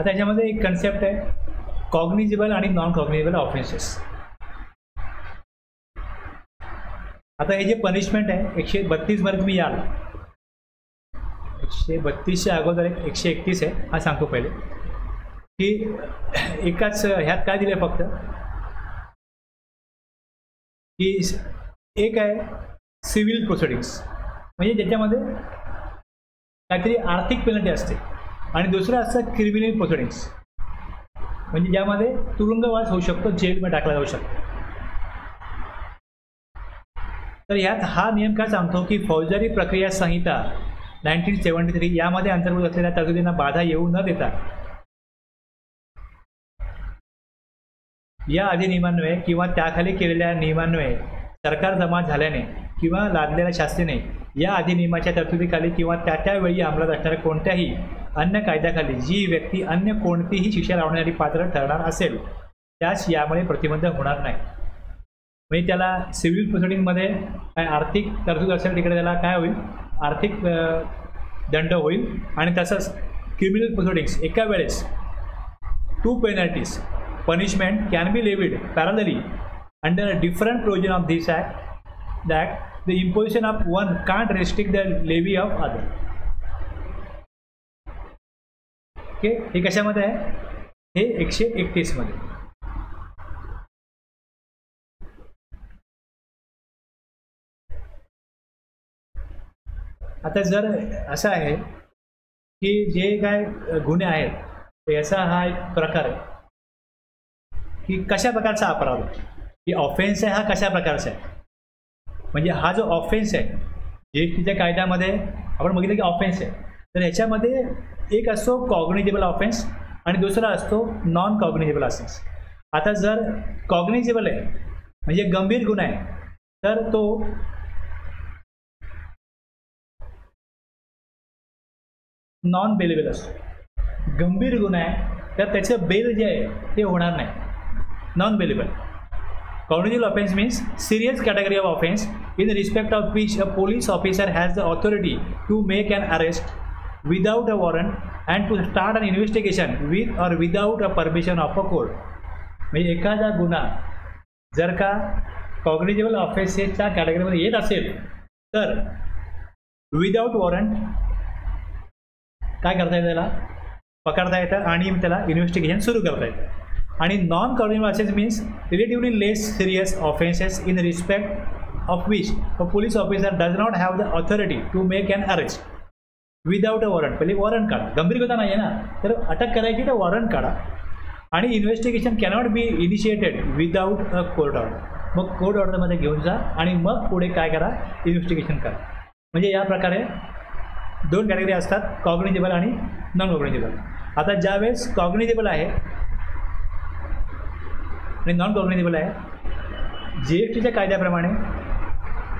आता याच्यामध्ये एक कन्सेप्ट आहे कॉग्निजेबल आणि नॉन कॉग्निजेबल ऑफेन्सेस. आता हे जे पनिशमेंट आहे 132 मध्ये तुम्ही याल, 132च्या अगोदर 131 आहे, हा सांगतो पहिले की एकाच ह्यात काय दिलं फक्त की एक आहे सिव्हिल प्रोसिडिंग्स, म्हणजे ज्याच्यामध्ये काहीतरी आर्थिक पेनल्टी असते, आणि दुसरं असतं क्रिमिनल प्रोसिडिंग्स, म्हणजे ज्यामध्ये तुरुंगवास होऊ शकतो, जेलमध्ये टाकला जाऊ शकतो. तर यात हा नियम काय सांगतो की फौजदारी प्रक्रिया संहिता 1973 यामध्ये अंतर्भूत असलेल्या तरतुदींना बाधा येऊ न देता या अधिनियमान्वये किंवा त्याखाली केलेल्या नियमान्वये सरकार जमा झाल्याने किंवा लादलेल्या शास्तीने या अधिनियमाच्या तरतुदीखाली किंवा त्यावेळी अंमलात असणाऱ्या कोणत्याही अन्य कायद्याखाली जी व्यक्ती अन्य कोणतीही शिक्षा लावण्यासाठी पात्र ठरणार असेल त्यास यामुळे प्रतिबंध होणार नाही. म्हणजे त्याला सिव्हिल प्रोसिडिंगमध्ये काय आर्थिक तरतूद असेल तिकडे त्याला काय होईल, आर्थिक दंड होईल, आणि तसंच क्रिमिनल प्रोसिडिंग्स एका वेळेस 2 penalties punishment can be levied parallelly under a different provision of this act, that the imposition of one can't restrict the levy of other. Okay, हे कशामध्ये आहे, हे 131 मध्ये. आता जर असं आहे की जे काय गुन्हे आहेत याचा हा एक प्रकार आहे की कशा प्रकारचा अपराध आहे, की ऑफेन्स आहे हा कशा प्रकारचा आहे. म्हणजे हा जो ऑफेन्स आहे जीएसटीच्या कायद्यामध्ये आपण बघितलं की ऑफेन्स आहे, तर ह्याच्यामध्ये एक असतो कॉग्निजेबल ऑफेन्स आणि दुसरा असतो नॉन कॉग्निजेबल ऑफेन्स. आता जर कॉग्निजेबल आहे म्हणजे गंभीर गुन्हा आहे तर तो नॉन बेलेबल असतो. गंभीर गुन्हा आहे तर त्याचं बेल जे आहे ते होणार नाही, non bailable. Cognizable offense means serious category of offense in respect of which a police officer has the authority to make an arrest without a warrant and to start an investigation with or without a permission of a court. म्हणजे एखादा गुन्हा जर का cognizable ऑफेन्सेसच्या कॅटेगरीमध्ये येत असेल तर without warrant काय करता येतं, त्याला पकडता येतं आणि त्याला इन्व्हेस्टिगेशन सुरू करता येतं. आणि non cognizable offence means relatively less serious offences in respect of which a police officer does not have the authority to make an arrest without a warrant. पहिले वॉरंट काढा, गंभीर गुन्हा नाही आहे ना तर अटक करायची तर वॉरंट काढा, आणि investigation cannot be initiated without a court order. मग कोर्ट ऑर्डरमध्ये घेऊन जा आणि मग पुढे काय करा, इन्व्हेस्टिगेशन करा. म्हणजे या प्रकारे 2 कॅटेगरी असतात, कॉग्निजेबल आणि नॉन कॉग्निजेबल. आता ज्यावेळेस कॉग्निजेबल आहे आणि नॉन कॉग्निजेबल आहे, जीएसटीच्या कायद्याप्रमाणे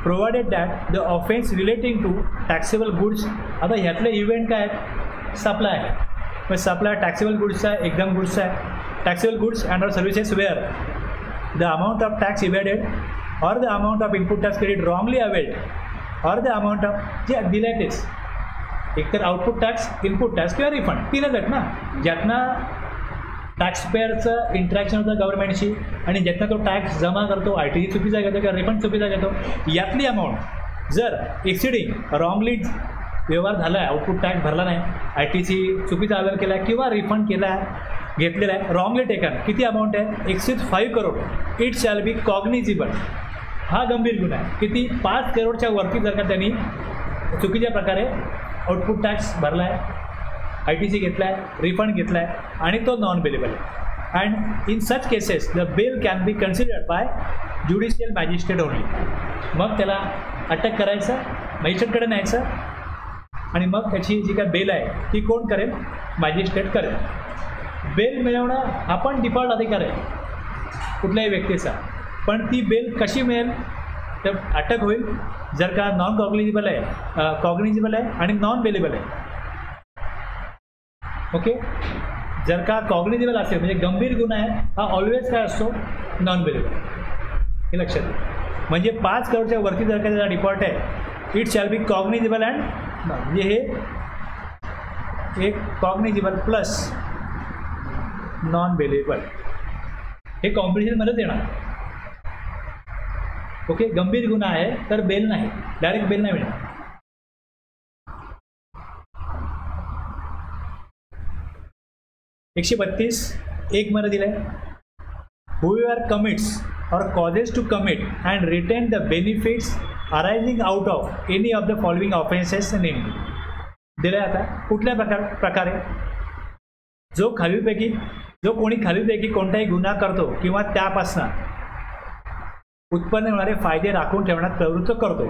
provided that the offence relating to taxable goods. आता ह्यातले इव्हेंट काय आहेत, सप्लाय आहे. मग सप्लाय टॅक्सेबल गुड्सचा आहे, एकदम गुड्सचा आहे. Taxable goods and or services where the amount of tax evaded or the amount of input tax credit wrongly availed or the amount of जे दिले तेच, एकतर आउटपुट टॅक्स, इनपुट टॅक्स किंवा रिफंड, 3च आहेत ना, ज्यातनं टॅक्सपेअरचं इंटरॅक्शन होतं गव्हर्नमेंटशी आणि ज्यातनं तो टॅक्स जमा करतो, ITC चुकीचा घेतो किंवा रिफंड चुकीचा घेतो, यातली अमाऊंट जर एक्सिडिंग रॉंगली व्यवहार झाला आहे, आउटपुट टॅक्स भरला नाही, ITC चुकीचा अवेल केला आहे किंवा रिफंड केला आहे, घेतलेला आहे, रॉंगली टेकन, किती अमाऊंट आहे, exceed 5 crore, it shall be cognizable. हा गंभीर गुन्हा आहे. किती, 5 करोडच्या वरती जर का त्यांनी चुकीच्या प्रकारे आउटपुट टॅक्स भरला आहे, ITC घेतला आहे, रिफंड घेतला आहे आणि तो नॉन बेलेबल आहे. And in such cases the bail can be considered by judicial magistrate only. मग त्याला अटक करायचं, मॅजिस्ट्रेटकडे न्यायचं आणि मग त्याची जी काय बेल आहे ती कोण करेल, मॅजिस्ट्रेट करेल. बेल मिळवणं हा पण डिफॉल्ट अधिकार आहे कुठल्याही व्यक्तीचा, पण ती बेल कशी मिळेल तर अटक होईल जर का नॉन कॉग्निजेबल आहे, कॉग्निजेबल आहे आणि नॉन बेलेबल आहे. ओके, जर का कॉग्निजेबल असेल म्हणजे गंभीर गुन्हा आहे हा ऑलवेज काय असतो, नॉन बेलेबल. हे लक्षात घ्या. म्हणजे 5 करोडच्या वरती जर का त्याचा डिफॉल्ट आहे, it shall be cognizable and म्हणजे हे एक कॉग्निजेबल प्लस नॉन बेलेबल. हे कॉम्पिटिशनमध्येच येणार. ओके, गंभीर गुन्हा आहे तर बेल नाही, डायरेक्ट बेल नाही मिळणार. एकशे 32(1) मध्ये दिलंय, whoever commits or causes to commit and retain the benefits arising out of any of the following offenses named. दिलंय. आता कुठल्या प्रकारे जो कोणी खालीलपैकी कोणताही गुन्हा करतो किंवा त्यापासून उत्पन्न होणारे फायदे राखून ठेवण्यात प्रवृत्त करतो,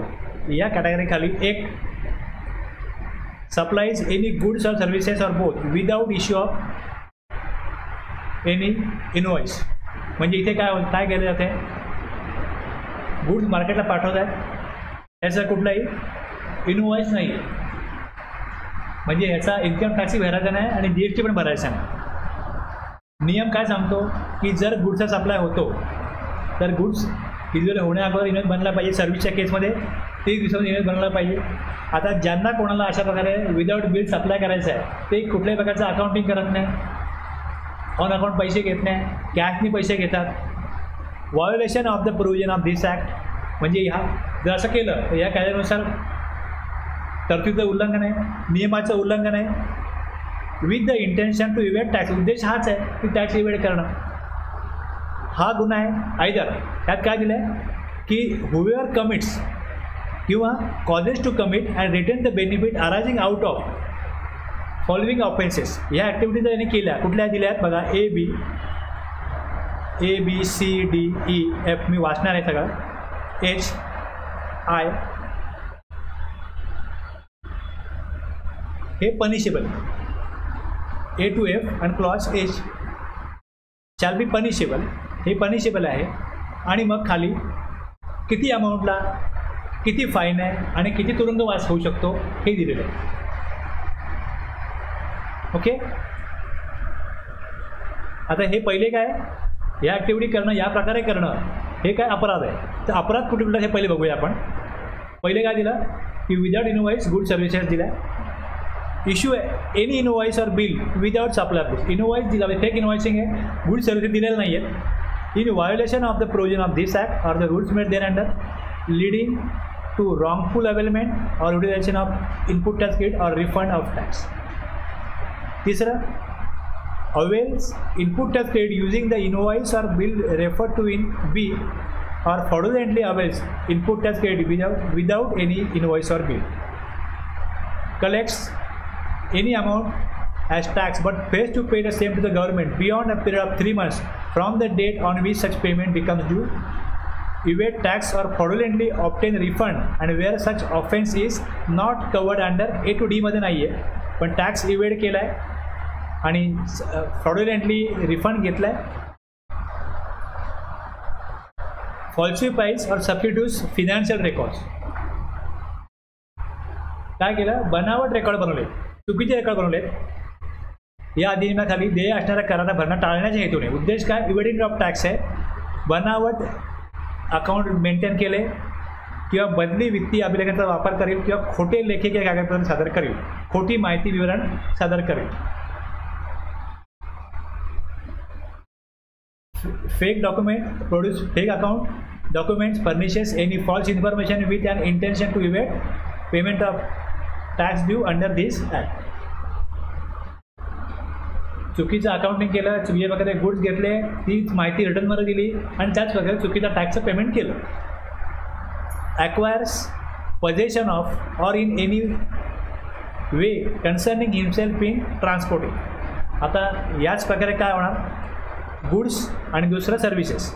या कॅटेगरीखाली एक supplies any goods or services or both without issue of any invoice. म्हणजे इथे काय केलं जाते, गुड्स मार्केटला पाठवत आहेत, याचा कुठलाही इनवॉइस नाही आहे, म्हणजे ह्याचा इन्कम टॅक्सही भरायचा नाही आणि GST पण भरायचा नाही. नियम काय सांगतो की जर गुड्सचा सप्लाय होतो तर गुड्स डिलिव्हरी होण्याअगोदर इन्व्हेस्ट बनला पाहिजे. सर्व्हिसच्या केसमध्ये 30 दिवसांनी इन्व्हेस्ट बनला पाहिजे. आता ज्यांना कोणाला अशा प्रकारे विदाऊट बिल सप्लाय करायचं आहे ते कुठल्याही प्रकारचं अकाउंटिंग करत नाही, ऑन अकाउंट पैसे घेत नाही, कॅशनी पैसे घेतात. Violation of the provision of this act, म्हणजे जर असं केलं तर या कायद्यानुसार तरतुदीचं उल्लंघन आहे, नियमाचं उल्लंघन आहे. With the intention to evade tax, उद्देश हाच आहे की टॅक्स इव्हेड करणं, हा गुन्हा आहे. आयदर त्यात काय दिलं आहे की whoever कमिट्स किंवा causes to commit and retain the benefit arising out of following offences. ह्या ॲक्टिव्हिटीज त्यांनी केल्या, कुठल्या दिल्या आहेत बघा, A B C D E F, मी वाचणार आहे सगळं, H I, हे पनिशेबल, A to F आणि clause H shall be punishable, हे पनिशेबल आहे. आणि मग खाली किती अमाऊंटला किती फाईन आहे आणि किती तुरुंगवास होऊ शकतो हे दिलेलं आहे. ओके, आता हे पहिले काय, या ॲक्टिव्हिटी करणं, या प्रकारे करणं हे काय अपराध आहे. तर अपराध कुठे कुठला हे पहिले बघूया आपण. पहिले काय दिलं की विदाउट इनवॉइस गुड सर्व्हिसेस दिल्या. Issue any invoice or bill without supply goods. Invoice दिला म्हणजे फेक इनवॉइसिंग आहे, गुड सर्व्हिसेस दिलेलं नाही आहेत. In violation of the provision of this act or the rules made thereunder leading to wrongful availment or utilisation of input tax credit or refund of tax. तिसरं, avails input tax credit using the invoice or bill refer to in B or fraudulently avails input tax credit without any invoice or bill. Collects any amount as tax but fails to pay the same to the government beyond a period of 3 months from the date on which such payment becomes due. Evade tax or fraudulently obtain refund and where such offense is not covered under A to D मध्ये नाही आहे, पण tax evade केला आहे आणि fraudulently refund घेतला आहे. फॉल्सिफाईज और सबस्टिट्यूट्स फिनान्शियल रेकॉर्ड्स. काय केलं, बनावट रेकॉर्ड बनवले, चुकीचे रेकॉर्ड बनवले. या अधिनियमाखाली देय असणाऱ्या करांना भरणं टाळण्याच्या हेतूने, उद्देश काय, इव्हेडिंग ऑफ टॅक्स आहे. बनावट अकाउंट मेंटेन केले किंवा बदली वित्तीय अभिलेखांचा वापर करेल किंवा खोटे लेखी कागदपत्र सादर करेल, खोटी माहिती विवरण सादर करेल. Fake document, produce fake account documents, furnishes any false information with an intention to evade payment of tax due under this act. चुकीचं अकाउंटिंग केलं, चुकीच्या प्रकारे गुड्स घेतले, तीच माहिती रिटर्नमध्ये दिली आणि त्याच प्रकारे चुकीचा टॅक्सचं पेमेंट केलं. Acquires possession of or in any way concerning himself in transporting. आता याच प्रकारे काय होणार, गुड्स आणि दुसरं सर्व्हिसेस,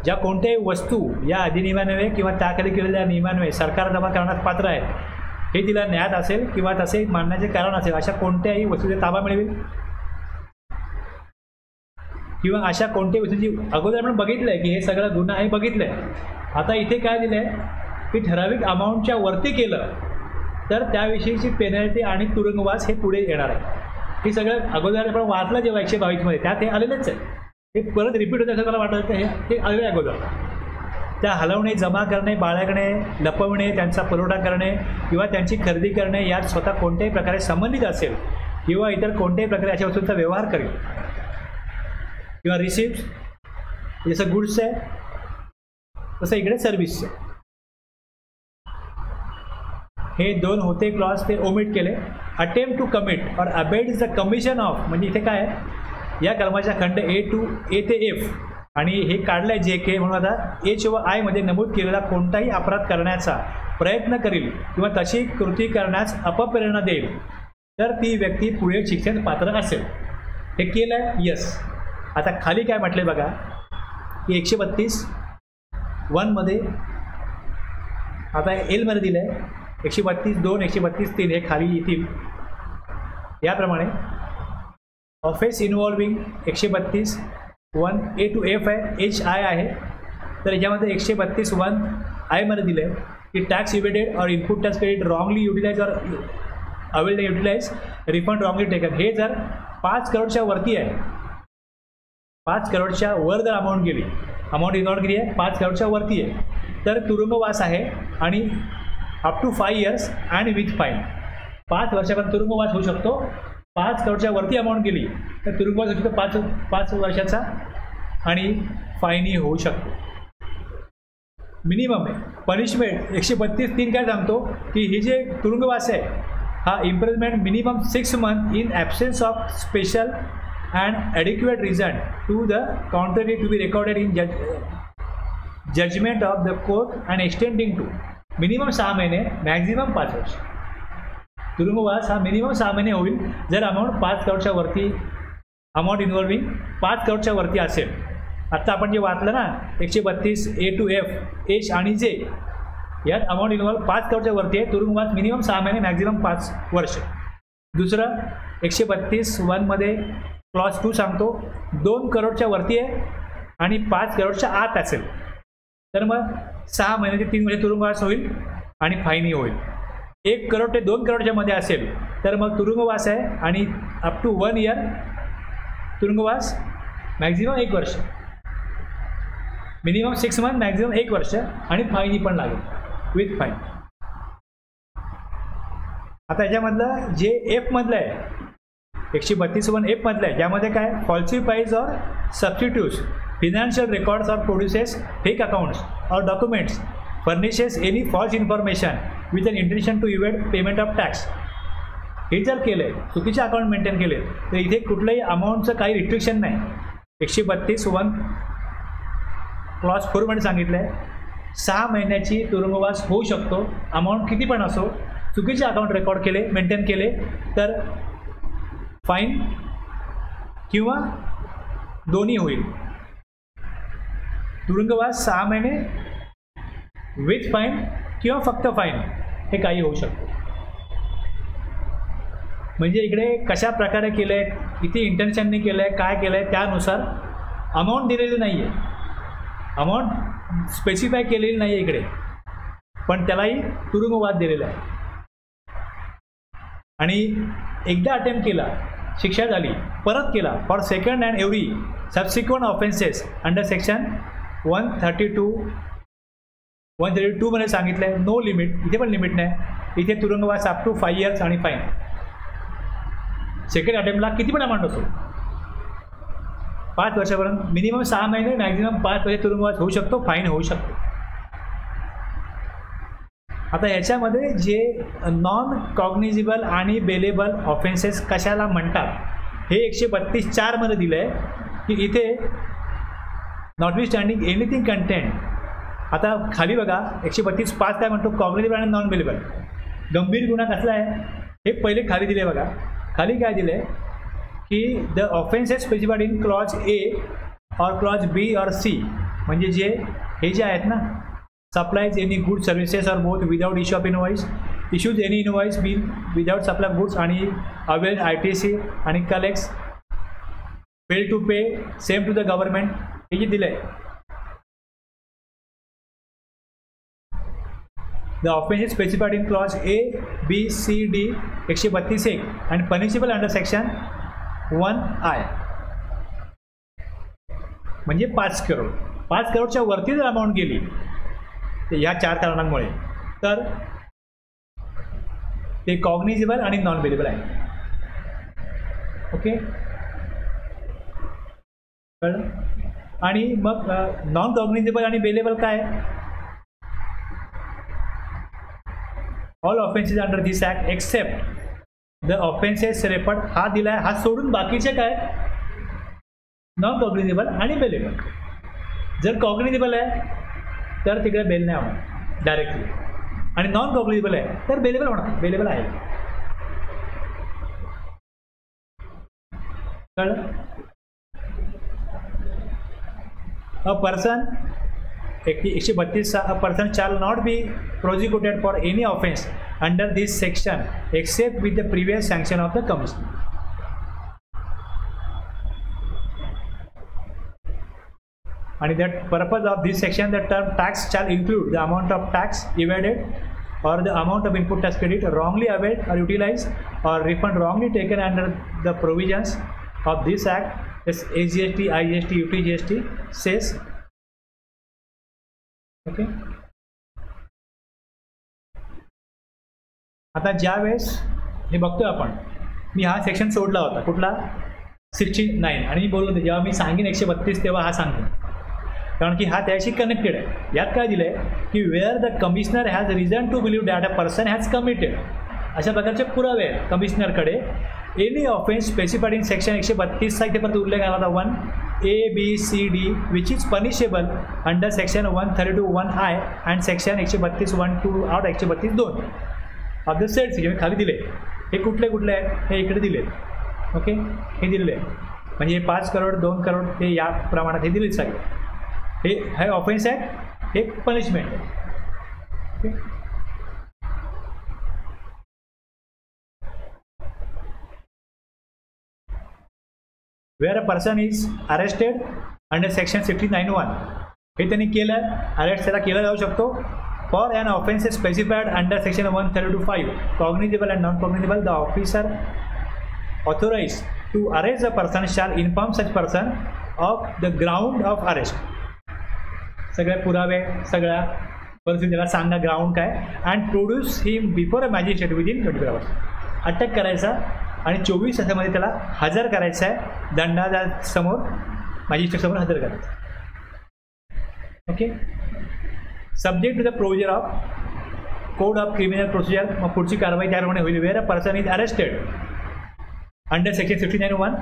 ज्या कोणत्याही वस्तू या अधिनियमान्वये किंवा त्याखाली केलेल्या नियमान्वये सरकार जमा करण्यास पात्र आहे, हे तिला न्यायात असेल किंवा तसे मानण्याचे कारण असेल, अशा कोणत्याही वस्तूचे ताबा मिळवेल किंवा अशा कोणत्याही वस्तूची अगोदर आपण बघितलं आहे की हे सगळं गुन्हा आहे, बघितलं आहे. आता इथे काय दिलं आहे की ठराविक अमाऊंटच्या वरती केलं तर त्याविषयीची पेनल्टी आणि तुरुंगवास हे पुढे येणार आहे. हे सगळं अगोदर आपण वाचलं जेव्हा 122 मध्ये, त्यात हे आलेलेच आहे. हे परत रिपीट होतं असं मला वाटतं, हे आलेलं आहे अगोदर. त्या हलवणे, जमा करणे, बाळगणे, लपवणे, त्यांचा पुरवठा करणे किंवा त्यांची खरेदी करणे यात स्वतः कोणत्याही प्रकारे संबंधित असेल किंवा इतर कोणत्याही प्रकारे अशा वस्तूंचा व्यवहार करेल किंवा रिसिव्ह, जसं गुड्स आहे तसं इकडे सर्व्हिसचं. हे दोन होते क्लॉज ते ओमिट केले. अटेम्प्ट टू कमिट और अबेड द कमिशन ऑफ, म्हणजे इथे काय आहे, या कलमाच्या खंड ए ते एफ आणि हे काढलं आहे जे के, म्हणून आता एच व आय मध्ये नमूद केलेला कोणताही अपराध करण्याचा प्रयत्न करील किंवा तशी कृती करण्यास अपप्रेरणा देईल तर ती व्यक्ती पुढे शिक्षण पात्र असेल. हे केलं आहे, यस. आता खाली काय म्हटले बघा की 132(1) मध्ये आता एलमध्ये दिलं आहे 132(2), 132(3) हे खाली येतील याप्रमाणे. Offence involving 132(1) A to F आहे, एच आय आहे. तर याच्यामध्ये 132(1) आय मध्ये दिलं आहे की tax evaded or input tax credit wrongly utilise or availed utilise refund wrongly taken. हे जर 5 करोडच्या वरती आहे, 5 करोडच्या वर जर अमाऊंट गेली, अमाऊंट इन्व्हॉल्व केली आहे 5 करोडच्या वरती आहे, तर तुरुंगवास आहे आणि up to 5 years and with fine. 5 वर्षापर्यंत तुरुंगवास होऊ शकतो. 5 करोडच्या वरती अमाऊंट गेली तर तुरुंगवास होऊ शकतो 5 वर्षाचा आणि फाईनही होऊ शकतो. मिनिमम पनिशमेंट 132(3) काय सांगतो की हे जे तुरुंगवास आहे हा imprisonment minimum 6 months in absence of special and adequate reason to the contrary to be recorded in judgment of the court and extending to minimum 6 महिने, मॅक्झिमम 5 वर्ष. तुरुंगवास हा मिनिमम 6 महिने होईल जर अमाऊंट 5 करोडच्या वरती, अमाऊंट इन्व्हॉल्विंग 5 करोडच्या वरती असेल. आत्ता आपण जे वाचलं ना 132 ए टू एफ, एच आणि जे, यात अमाऊंट इन्व्हॉल्व 5 करोडच्या वरती आहे. तुरुंगवास मिनिमम 6 महिने, मॅक्झिमम 5 वर्ष. दुसरं 132(1) मध्ये क्लॉज 2 सांगतो 2 करोडच्या वरती आहे आणि 5 करोडच्या आत असेल तर मग 6 महिने ते 3 महिने तुरुंगवास होईल आणि फाईनही होईल. 1 करोड ते 2 करोडच्या मध्ये असेल तर मग तुरुंगवास आहे आणि अप टू 1 year तुरुंगवास, मॅक्झिमम 1 वर्ष, मिनिमम 6 months, मॅक्झिमम 1 वर्ष आणि फाईनही पण लागेल विथ फाईन. आता याच्यामधलं जे एफमधलं आहे 132(1) एफमधलं आहे, ज्यामध्ये काय फॉल्सिफाईज और substitutes financial records or produces fake accounts or documents, furnishes any false information with an intention to evade payment of tax. हे जर केले, चुकीचे अकाउंट मेंटेन केले तर इथे कुठल्याही अमाऊंटचं काही रिस्ट्रिक्शन नाही. 132(1) क्लॉज 4 मध्ये सांगितलं आहे 6 महिन्याची तुरुंगवास होऊ शकतो. अमाऊंट किती पण असो, चुकीचे अकाउंट रेकॉर्ड केले, मेंटेन केले तर फाईन किंवा दोन्ही होईल. तुरुंगवास 6 महिने विथ फाईन किंवा फक्त फाईन, हे काही होऊ शकतं. म्हणजे इकडे कशा प्रकारे केलं आहे, किती इंटेन्शनने केलं आहे, काय केलं आहे त्यानुसार अमाऊंट दिलेली नाही आहे, अमाऊंट स्पेसिफाय केलेली नाही आहे इकडे, पण त्यालाही तुरुंगवास दिलेला आहे. आणि एकदा अटेम्प्ट केला, शिक्षा झाली, परत केला for second and every subsequent offences under section 132 मध्ये सांगितलं आहे नो लिमिट. इथे पण लिमिट नाही, इथे तुरुंगवास अप टू 5 years आणि फाईन. सेकंड अटेम्प्टला किती पण अमाऊंट असो, 5 वर्षापर्यंत, मिनिमम 6 महिने, मॅक्झिमम 5 वर्ष तुरुंगवास होऊ शकतो, फाईन होऊ शकतो. आता याच्यामध्ये जे नॉन कॉग्निजिबल आणि बेलेबल ऑफेन्सेस कशाला म्हणतात हे 132(4) मध्ये दिलं आहे की इथे नॉटविथस्टँडिंग एनिथिंग कंटेंट. आता खाली बघा 132(5) काय म्हणतो, कॉग्निजिबल आणि नॉन बेलेबल. गंभीर गुन्हा कसला आहे हे पहिले खाली दिले बघा. खाली काय दिलं आहे की the offences specified in clause A और क्लॉज बी और सी, म्हणजे जे हे जे आहेत ना, सप्लायज एनी गुड सर्व्हिसेस और both without issue of invoice, issues any invoice bill without supply goods आणि अवेल ITC आणि collects fail to pay same to the government, हे जे दिलं आहे. The offence is specified in clause A, B, C, D 132(1) and punishable under section 1I. म्हणजे 5 करोड, 5 करोडच्या वरती जर amount गेली ह्या 4 कारणांमुळे तर ते कॉग्निजिबल आणि नॉन बेलेबल आहे. ओके, कळलं. आणि मग नॉन कॉग्निजेबल आणि बेलेबल काय? All offences under this act except the offences referred, हा दिलाय, हा सोडून बाकीचे काय नॉन कॉग्निजेबल आणि बेलेबल. जर कॉग्निजेबल आहे तर तिकडे बेल नाही होणार डायरेक्टली, आणि नॉन कॉग्निजेबल आहे तर बेलेबल होणार. बेलेबल आहे, कळलं. A person 132 a person shall not be prosecuted for any offence under this section except with the previous sanction of the commissioner. आणि the purpose of this section the term tax shall include the amount of tax evaded or the amount of input tax credit wrongly availed or utilized or refund wrongly taken under the provisions of this act. As AGST, IGST, UTGST says. Okay. आता ज्या वेळेस हे बघतोय आपण, मी हा section सोडला होता कुठला 69, आणि मी बोललो होतो जेव्हा मी सांगेन 132 तेव्हा हा सांगेन, कारण की हा त्याशी कनेक्टेड आहे. यात काय दिलं आहे की where the commissioner has reason to believe that a person has committed, अशा प्रकारचे पुरावे आहेत कमिशनरकडे. Any offence specified in section 132 चा इथे परत उल्लेख आला होता 1ABCD which is punishable under section 132(1)I and section 132(1)(2) out 132(2) of the said section खाली दिले. हे कुठले कुठले आहेत हे इकडे दिले. ओके, हे दिलेले आहे, म्हणजे 5 करोड 2 करोड हे या प्रमाणात हे दिलेच सगळे. हे ऑफेन्स आहे, हे पनिशमेंट आहे. Okay, where a person is arrested under section 69(1) हे त्यांनी केलं, अरेस्ट त्याला केला जाऊ शकतो. For an offence specified under section 132(5) cognizable and non cognizable, the officer authorise to arrest the person shall inform such person of the ground of arrest. सगळे पुरावे सगळ्या परिस्थिती त्याला सांगा ग्राउंड काय, and produce him before a magistrate within 24 hours. अटक करायचा आणि 24 तासामध्ये त्याला हजर करायचं आहे दंडासमोर, मॅजिस्ट्रेटसमोर हजर करायचं. Okay, subject to the provision of code of criminal procedure. मग पुढची कारवाई त्याप्रमाणे होईल. Where a person is arrested under section 69(1)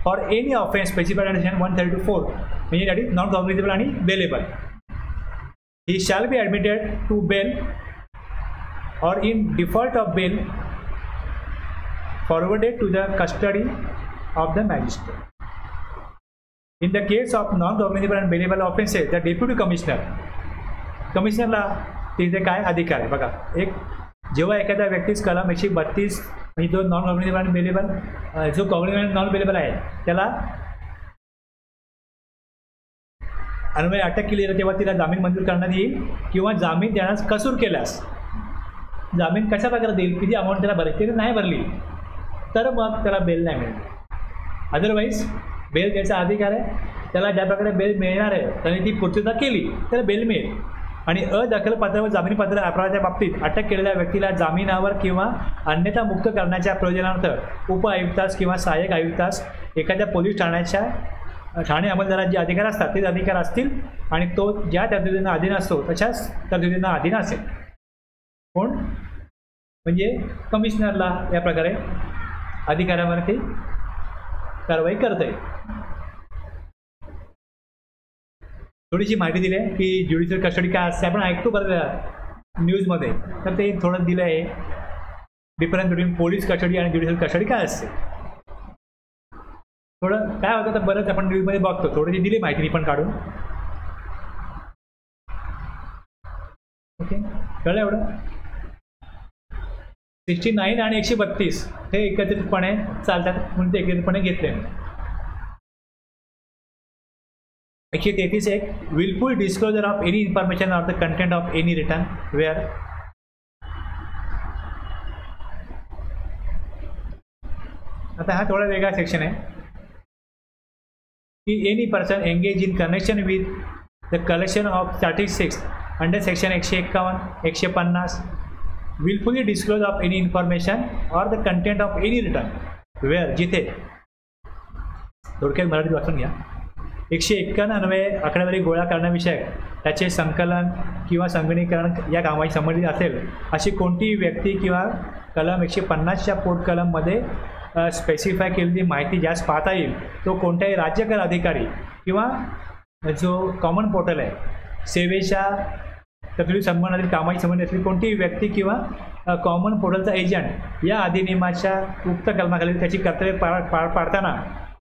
for any offence specified under section 132(4) म्हणजे दॅट इज नॉन कॉग्निजेबल आणि bailable. He shall be admitted to bail or in default of bail forwarded to the custody of the magistrate. In the case of non-cognizable and bailable offenses, the deputy commissioner, कमिशनरला तिथे काय अधिकार आहे बघा. एक जेव्हा एखाद्या व्यक्तीस कलम 132 म्हणजे जो नॉन कॉग्निजेबल आणि बेलेबल, जो कॉग्निजेबल आणि नॉन बेलेबल आहे त्याला अन्वये अटक केली जाते तेव्हा तिला जामीन मंजूर करण्यात येईल, किंवा जामीन देण्यास कसूर केल्यास जामीन कशा प्रकारे देईल, किती अमाऊंट त्याला भरायची, त्याने नाही भरली तर मग त्याला बेल नाही मिळेल. अदरवाईज बेल द्यायचा अधिकार आहे त्याला. ज्या प्रकारे बेल मिळणार आहे त्याने ती पूर्तता केली त्याला बेल मिळेल. आणि अदखलपात्र व जामीनपात्र अपराधाच्या बाबतीत अटक केलेल्या व्यक्तीला जामिनावर किंवा अन्यथा मुक्त करण्याच्या प्रयोजनार्थ उपआयुक्तास किंवा सहाय्यक आयुक्तास एखाद्या पोलीस ठाणे अंमलदारात जे अधिकार असतात तेच अधिकार असतील, आणि तो ज्या तरतुदींना अधीन असतो तशाच तरतुदींना अधीन असेल. कोण म्हणजे कमिशनरला या प्रकारे अधिकारावरती कारवाई करता येईल. थोडीशी माहिती दिली आहे की ज्युडिशियल कस्टडी काय असते, आपण ऐकतो बरं न्यूजमध्ये, तर ते थोडं दिलं आहे डिफरन्स बिटवीन पोलीस कस्टडी आणि ज्युडिशियल कस्टडी काय असते. थोडं काय होतं तर बरंच आपण न्यूजमध्ये बघतो, थोडीशी दिली माहिती मी पण काढून. ओके, कळलं एवढं. 69 आणि 132 हे एकत्रितपणे चालतात म्हणून ते एकत्रितपणे घेतले. 133 एक wilful disclosure of any information of the content of any return where. आता हा थोडा वेगळा सेक्शन आहे की any person engage in connection with the collection of statistics under section 151, 150 wilfully disclose of any information or the content of any return where, जिथे थोडक्यात मराठीत वाचून घ्या. 191 अन्वये आकडेवारी गोळा करण्याविषयक त्याचे संकलन किंवा संगणकीकरण या कामाशी संबंधित असेल अशी कोणतीही व्यक्ती किंवा कलम 150च्या पोट कलममध्ये स्पेसिफाय केलेली माहिती ज्यास पाहता येईल तो कोणत्याही राज्यकर अधिकारी किंवा जो कॉमन पोर्टल आहे सेवेच्या तत्सम संबंधातील कामाशी संबंधित असलेली कोणतीही व्यक्ती किंवा कॉमन पोर्टलचा एजंट या अधिनियमाच्या उक्त कलमाखाली त्याची कर्तव्ये पाडताना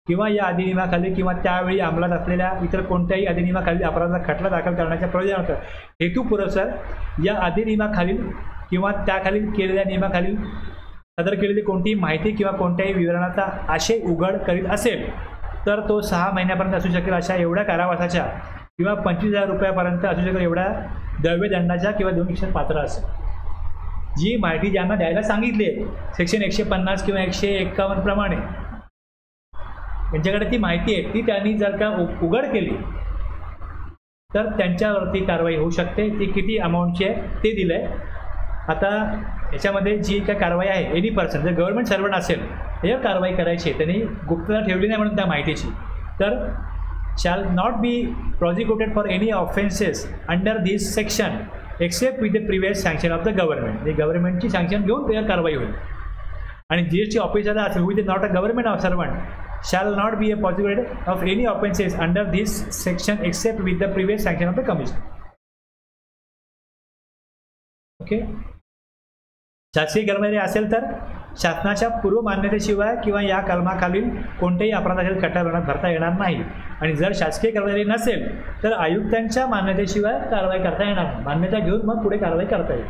किंवा या अधिनियमाखाली किंवा त्यावेळी अंमलात असलेल्या इतर कोणत्याही अधिनियमाखालील अपराधाचा खटला दाखल करण्याच्या प्रयोजनार्थ हेतुपुरस्सर या अधिनियमाखालील किंवा त्याखालील केलेल्या नियमाखालील सादर केलेली कोणतीही माहिती किंवा कोणत्याही विवरणाचा आशय उघड करीत असेल तर तो 6 महिन्यापर्यंत असू शकेल अशा एवढ्या कारावासाच्या किंवा 25,000 रुपयापर्यंत असू शकेल एवढ्या द्रव्यदंडाच्या किंवा 2 शिक्षा पात्र असेल. जी माहिती ज्यांना द्यायला सांगितली आहे सेक्शन 150 किंवा 151 प्रमाणे त्यांच्याकडे ती माहिती आहे ती त्यांनी जर का उघड केली तर त्यांच्यावरती कारवाई होऊ शकते. ती किती अमाऊंटची आहे ते दिलं आहे. आता याच्यामध्ये जी काय कारवाई आहे एनी पर्सन जर गव्हर्नमेंट सर्वंट असेल यावर कारवाई करायची आहे त्यांनी गुप्तता ठेवली नाही म्हणून त्या माहितीची तर shall not be prosecuted for any offenses under this section except with the previous sanction of the government. म्हणजे गव्हर्नमेंटची सँक्शन घेऊन त्यावर कारवाई होईल. आणि GST ऑफिसर असेल with not a government servant shall not be prosecuted of any offenses under this section except with the previous sanction of the commission. Okay. शासकीय कर्मचारी असेल तर शासनाच्या पूर्व मान्यतेशिवाय किंवा या कलमाखालील कोणत्याही अपराधाखालील खटला भरता येणार नाही. आणि जर शासकीय कर्मचारी नसेल तर आयुक्तांच्या मान्यतेशिवाय कारवाई करता येणार नाही. मान्यता घेऊन मग पुढे कारवाई करता येईल.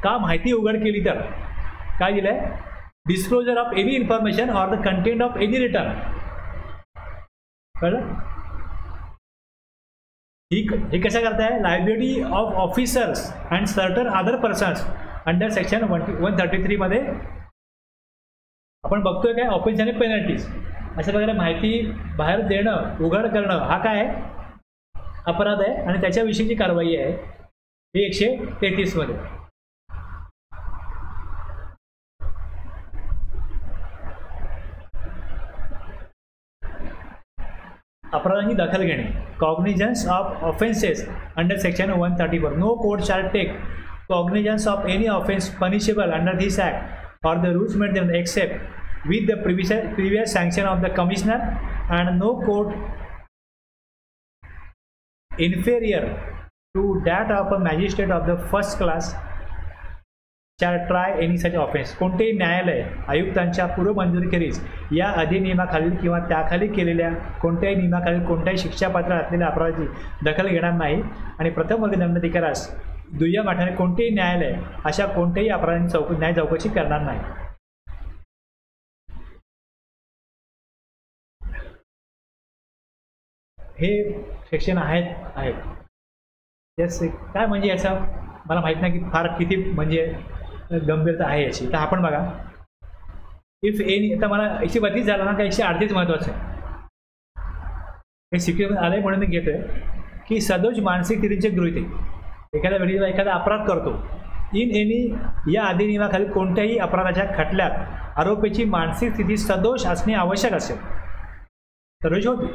का माहिती उघड केली तर काय दिलं आहे disclosure of any information or the content of any return. कळलं. ही कशा करताय liability of officers and certain other persons under section 133 मध्ये आपण बघतोय काय ऑफेन्स आणि पेनल्टीज अशा प्रकारे माहिती बाहेर देणं उघड करणं हा काय आहे अपराध आहे आणि त्याच्याविषयीची कारवाई आहे ही 133 मध्ये. अपराधांची दखल घेणे cognizance of offences under section 134. No court shall take cognizance of any offense punishable under this act or the rules made them except with the previous sanction of the commissioner and no court inferior to that of a magistrate of the first class shall try any such offense. कोणतेही न्यायालय आयुक्तांच्या पूर्वमंजुरीखेरीज या अधिनियमाखालील किंवा त्याखाली केलेल्या कोणत्याही नियमाखालील कोणत्याही शिक्षापात्र असलेल्या अपराधाची दखल घेणार नाही आणि प्रथम वर्ग दंडाधिकाऱ्यास दुय्यम आठवणे कोणतेही न्यायालय अशा कोणत्याही अपराधांची न्याय चौकशी करणार नाही. हे सेक्शन आहेत. यस काय म्हणजे याचा मला माहीत नाही की फार किती म्हणजे गंभीरता आहे याची. तर आपण बघा इफ एनी आता मला 132 झाला ना का 138 महत्त्वाचं आहे हे सिक्युअर आलंय म्हणून मी घेतोय की सदोष मानसिक स्थितीचे गृहीत एखाद्या व्यक्तीला एखादा अपराध करतो इन एनी या अधिनियमाखाली कोणत्याही अपराधाच्या खटल्यात आरोपीची मानसिक स्थिती सदोष असणे आवश्यक असेल सदोष होती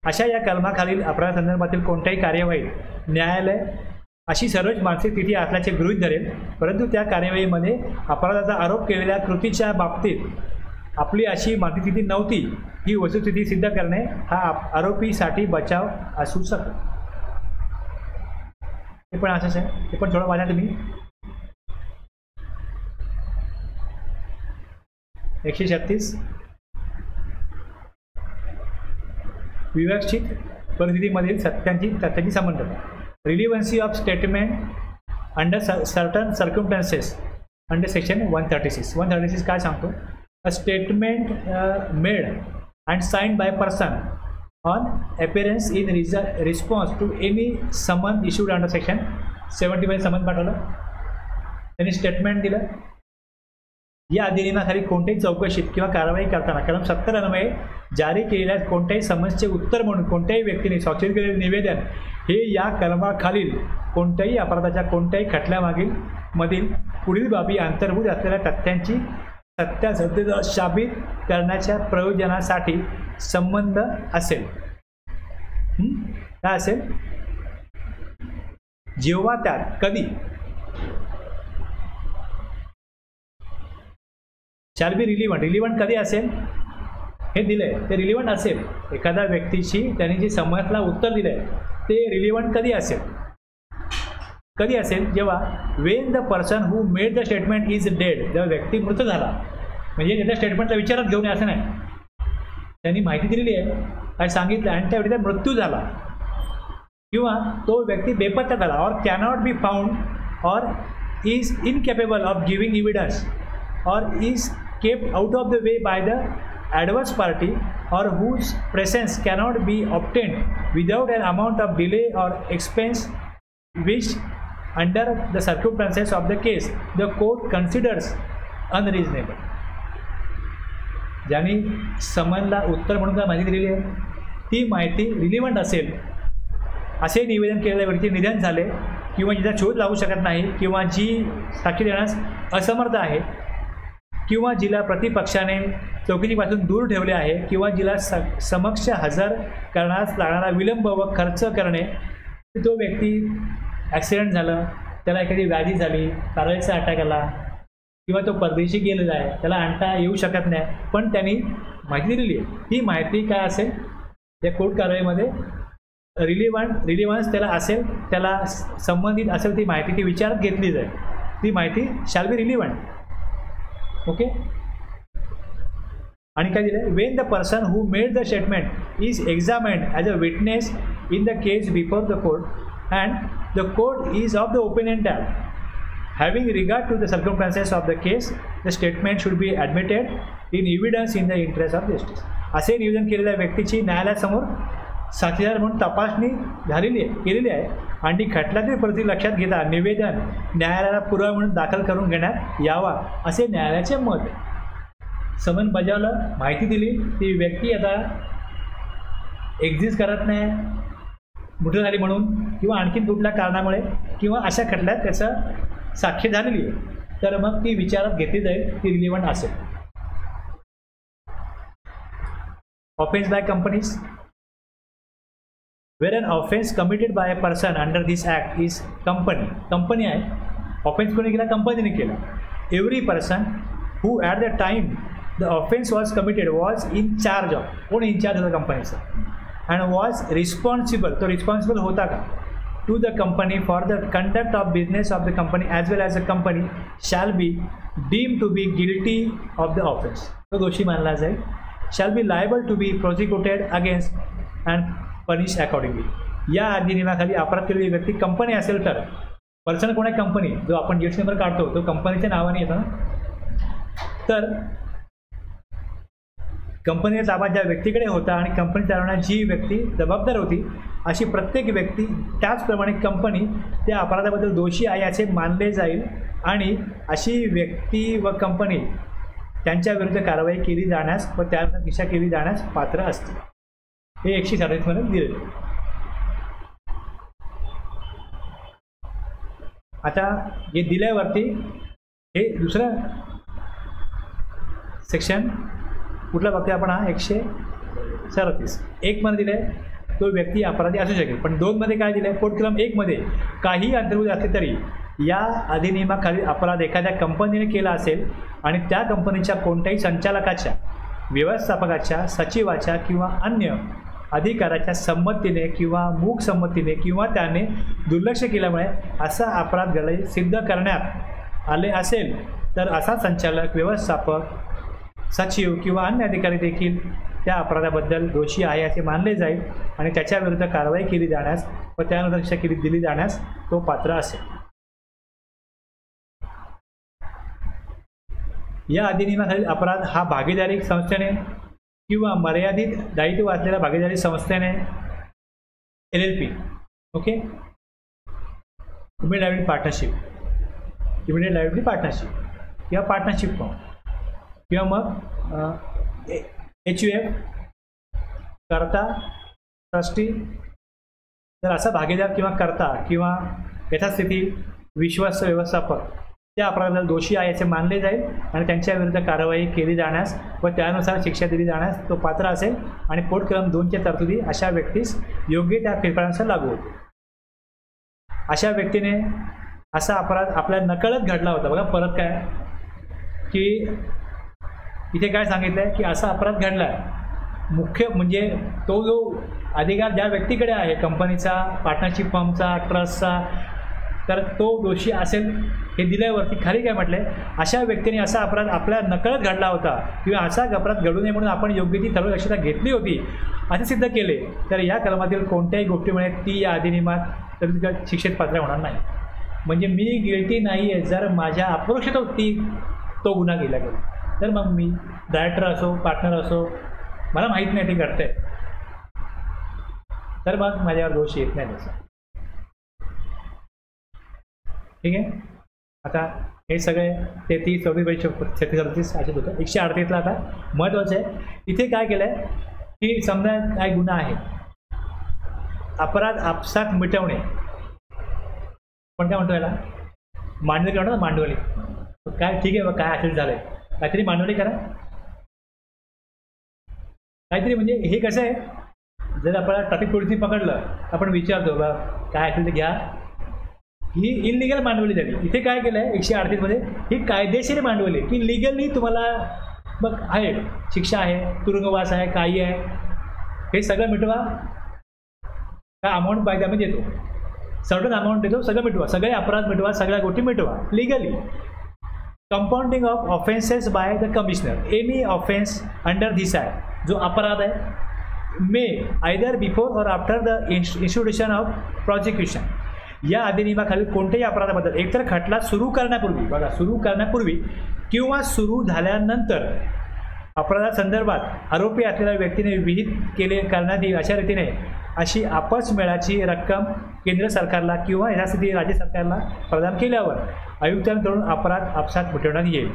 अशा या कलमाखालील अपराधासंदर्भातील कोणत्याही कार्यवाहीत न्यायालय अशी सर्वोच्च मानसिक स्थिती असल्याचे गृहीत धरेल. परंतु त्या कार्यवाहीमध्ये अपराधाचा आरोप केलेल्या कृतीच्या बाबतीत आपली अशी मानसिक स्थिती नव्हती ही वस्तुस्थिती सिद्ध करणे हा आरोपीसाठी बचाव असू शकतो. हे पण असंच आहे. हे पण थोडं वाचा तुम्ही. 136 विवक्षित परिस्थितीमधील तथ्याची संबंध relevancy of statement under certain circumstances under section 136. 136 काय सांगतो a statement made and signed by person on appearance in response to any summon issued under section 70 summon पाठवलं त्यांनी स्टेटमेंट दिलं. या अधिनियमाखाली कोणत्याही चौकशीत किंवा कारवाई करताना कलम 70 अन्वये जारी केलेल्या कोणत्याही समन्सचे उत्तर म्हणून कोणत्याही व्यक्तीने स्वाक्षरी केलेले निवेदन हे या कलमाखालील कोणत्याही अपराधाच्या कोणत्याही खटल्यामधील पुढील बाबी अंतर्भूत असलेल्या तथ्यांची सत्यासत्यता साबित करण्याच्या प्रयोजनासाठी संबंध असेल. काय असेल? जेव्हा त्यात कधी शॅल बी रिलिव्हंट. रिलिव्हंट कधी असेल हे दिलंय, ते रिलिव्हंट असेल. एखाद्या व्यक्तीची त्यांनी जे समस्येला उत्तर दिलंय ते रिलिव्हंट कधी असेल? कधी असेल? जेव्हा Wien the person who made the statement is dead. जेव्हा व्यक्ती मृत झाला, म्हणजे त्याच्या स्टेटमेंटला विचारात घेऊन असं नाही, त्यांनी माहिती दिलेली आहे, काय सांगितलं आणि त्या व्यक्तीचा मृत्यू झाला, किंवा तो व्यक्ती बेपत्ता झाला, or cannot be found, or is incapable of giving evidence, or is kept out of the way by the adverse party, or whose presence cannot be obtained without an amount of delay or expense, which under the circumstances of the case the court considers unreasonable. ज्यांनी समनला उत्तर म्हणून काय माहिती दिलेली आहे ती माहिती relevant असेल असे निवेदन केलेल्या व्यक्ती निधन झाले, किंवा जिचा शोध लागू शकत नाही, किंवा जी साक्षी देण्यास असमर्थ आहे, किंवा जिला प्रतिपक्षाने चौकशीपासून दूर ठेवले आहे, किंवा जिला समक्ष हजर करण्यास लागणारा विलंब व खर्च करणे. तो व्यक्ती ॲक्सिडेंट झालं, त्याला एखादी व्याधी झाली, पॅरालिसिसचा अटॅक आला, किंवा तो परदेशी गेलेला आहे, त्याला आणता येऊ शकत नाही, पण त्यांनी माहिती दिलेली आहे. ही माहिती काय असेल या कोर्ट कारवाईमध्ये? रिलिव्हन्स त्याला असेल, त्याला संबंधित असेल ती माहिती ती विचारात घेतली जाईल. ती माहिती शॅल बी रिलिव्हंट. ओके. आणि काय दिलं? When the person who made the statement is examined as a witness in the case before the court, and the court is of the opinion that having regard to the circumstances of the case the statement should be admitted in evidence in the interest of justice. असे निवेदन केलेल्या व्यक्तीची न्यायालयासमोर साक्षीदार म्हणून तपासणी केलेली आहे, आणि खटल्यातील परिस्थिती लक्षात घेता निवेदन न्यायालयाला पुरावा म्हणून दाखल करून घेण्यात यावा असे न्यायालयाचे मत आहे. समन बजावलं, माहिती दिली, ती व्यक्ती आता एक्झिस्ट करत नाही मृत झाली म्हणून, किंवा आणखीन कुठल्या कारणामुळे, किंवा अशा खटल्यात त्याचं साक्ष झालेली आहे, तर मग ती विचारात घेतली जाईल, ती रिलिव्हंट असेल. Offence by companies. Where an offense committed by a person under this act is company आहे, ऑफेन्स कोणी केला? कंपनीने केला. Every person who at the time the offense was committed was in charge of, कोण in charge होता कंपनीचा, and was responsible, तो responsible होता का, to the company for the conduct of business of the company as well as the company shall be deemed to be guilty of the offense, तो दोषी मानला जाईल. shall be liable to be prosecuted against and punish accordingly. या अधिनियमाखाली अपराध केलेली व्यक्ती company असेल तर, पर्सन कोण आहे? कंपनी. जो आपण जीएसटी नंबर काढतो तो कंपनीच्या नावाने येतो ना, तर कंपनीचा ताबा ज्या व्यक्तीकडे होता आणि कंपनी चालवण्याची जी व्यक्ती जबाबदार होती, अशी प्रत्येक व्यक्ती त्याचप्रमाणे कंपनी त्या अपराधाबद्दल दोषी आहे असे मानले जाईल, आणि अशी व्यक्ती व कंपनी त्यांच्या विरुद्ध कारवाई केली जाण्यास व त्यानुसार दिशा केली जाण्यास पात्र असते. हे 137 मध्ये दिले. आता हे दिल्यावरती हे दुसरं सेक्शन कुठला बघतोय आपण? हा 137. 1 मध्ये दिलं आहे तो व्यक्ती अपराधी असू शकेल, पण 2 मध्ये काय दिलं आहे? पोट कलम 1 मध्ये काही अंतर्भूत असले तरी या अधिनियमाखाली अपराध एखाद्या कंपनीने केला असेल आणि त्या कंपनीच्या कोणत्याही संचालकाच्या, व्यवस्थापकाच्या, सचिवाच्या किंवा अन्य अधिकाऱ्याच्या संमतीने किंवा मूक संमतीने किंवा त्याने दुर्लक्ष केल्यामुळे असा अपराध घडले सिद्ध करण्यात आले असेल तर असा संचालक, व्यवस्थापक, सचिव किंवा अन्य अधिकारी देखील त्या अपराधाबद्दल दोषी आहे असे मानले जाईल आणि त्याच्याविरुद्ध कारवाई केली जाण्यास व त्यानुसार शिक्षा दिली जाण्यास तो पात्र असेल. या अधिनियमाखालील अपराध हा भागीदारी संस्थेने किंवा मर्यादित दायित्व असलेल्या भागीदारी संस्थेने, LLP, okay, immediate liability partnership किंवा पार्टनरशिप फॉर्म किंवा मग HUF, कर्ता, ट्रस्टी, जर असा भागीदार किंवा कर्ता किंवा यथास्थिती विश्वास व्यवस्थापक त्या अपराधाला दोषी आहे असे मानले जाईल आणि त्यांच्या विरुद्ध कारवाई केली जाण्यास व त्यानुसार शिक्षा दिली जाण्यास तो पात्र असेल आणि पोट कलम 2च्या तरतुदी अशा व्यक्तीस योग्य त्या फेरफारानुसार लागू होते. अशा व्यक्तीने असा अपराध आपल्या नकळत घडला होता. बघा परत काय की इथे काय सांगितलं आहे की असा अपराध घडला आहे. मुख्य म्हणजे तो जो अधिकार ज्या व्यक्तीकडे आहे, कंपनीचा, पार्टनरशिप फर्मचा, ट्रस्टचा, तर तो दोषी असेल हे दिल्यावरती खाली काय म्हटलं आहे, अशा व्यक्तीने असा अपराध आपल्या नकळत घडला होता किंवा असा अपराध घडू नये म्हणून आपण योग्य ती सर्व दक्षता घेतली होती असे सिद्ध केले तर या कलमातील कोणत्याही गोष्टीमुळे ती या अधिनियमात शिक्षेत पात्र होणार नाही. म्हणजे मी गिल्टी नाही आहे जर माझ्या अपरोक्षतेवरती तो गुन्हा केला गेला तर मग मी डायरेक्टर असो, पार्टनर असो, मला माहीत नाही ते घडतंय, तर मग माझ्यावर दोष येत नाही तसं. ठीक आहे. आता हे सगळे 33, 34, 36, 37 असेच होतं. 138ला आता महत्त्वाचं आहे इथे काय केलं आहे की समजा काय गुन्हा आहे, अपराध आपसात मिटवणे, पण काय म्हणतो याला मांडवली करणं, मांडवली काय, ठीक आहे. काय असेल झालं आहे काहीतरी मांडवली करा काहीतरी. म्हणजे हे कसं आहे, जर आपल्याला ट्रॅफिक पोलिसने पकडलं आपण विचारतो बा काय असेल ते घ्या, ही इनलिगल मांडवली झाली. इथे काय केलं आहे 138मध्ये ही कायदेशीर मांडवली की लिगली तुम्हाला मग आहे शिक्षा आहे, तुरुंगवास आहे, काही आहे, हे सगळं मिटवा. काय अमाऊंट पाहिजे आम्ही देतो, सर्टन अमाऊंट देतो, सगळं मिटवा, सगळे अपराध मिटवा, सगळ्या गोष्टी मिटवा legally. Compounding of offences by the commissioner, any offence under this act, जो अपराध आहे may either before or after the institution of prosecution, या अधिनियमाखाली कोणत्याही अपराधाबद्दल एकतर खटला सुरू करण्यापूर्वी, बघा सुरू करण्यापूर्वी किंवा सुरू झाल्यानंतर अपराधासंदर्भात आरोपी असलेल्या व्यक्तीने विहित करण्यात येईल अशा रीतीने अशी आपसमेळाची रक्कम केंद्र सरकारला किंवा यथास्थिती राज्य सरकारला प्रदान केल्यावर आयुक्तांकडून अपराध आपसात मिटवण्यात येईल.